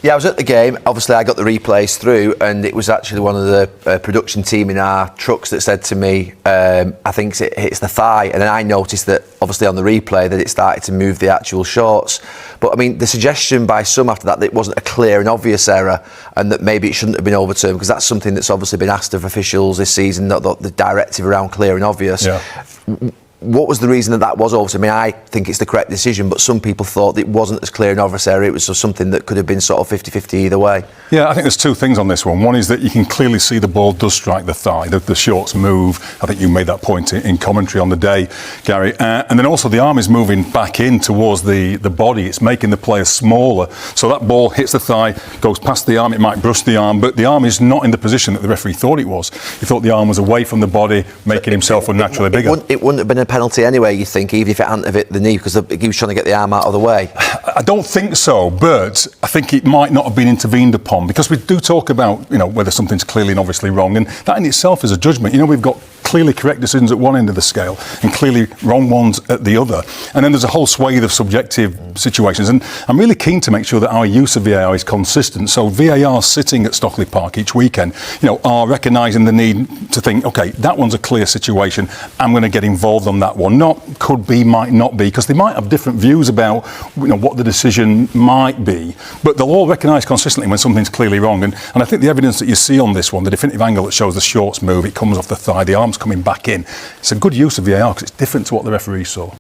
Yeah, I was at the game. Obviously, I got the replays through, and it was actually one of the production team in our trucks that said to me, I think it hits the thigh. And then I noticed that, obviously, on the replay, that it started to move the actual shorts. But, I mean, the suggestion by some after that it wasn't a clear and obvious error and that maybe it shouldn't have been overturned, because that's something that's obviously been asked of officials this season, the directive around clear and obvious. Yeah. What was the reason that was overturned? I mean, I think it's the correct decision, but some people thought it wasn't as clear and obvious area. It was just something that could have been sort of 50-50 either way. Yeah, I think there's two things on this one. One is that you can clearly see the ball does strike the thigh. The shorts move. I think you made that point in commentary on the day, Gary. And then also the arm is moving back in towards the body. It's making the player smaller. So that ball hits the thigh, goes past the arm. It might brush the arm, but the arm is not in the position that the referee thought it was. He thought the arm was away from the body, making himself unnaturally bigger. It wouldn't have been a penalty anyway, you think, even if it hadn't have hit the knee, because he was trying to get the arm out of the way. I don't think so, but I think it might not have been intervened upon, because we do talk about, whether something's clearly and obviously wrong, and that in itself is a judgment. We've got clearly correct decisions at one end of the scale and clearly wrong ones at the other. And then there's a whole swathe of subjective situations. And I'm really keen to make sure that our use of VAR is consistent. So VAR sitting at Stockley Park each weekend, are recognising the need to think, OK, that one's a clear situation. I'm going to get involved on that one. Not could be, might not be, because they might have different views about what the decision might be. But they'll all recognise consistently when something's clearly wrong. And I think the evidence that you see on this one, the definitive angle that shows the shorts move, it comes off the thigh, the arm's coming back in. It's a good use of VAR because it's different to what the referee saw.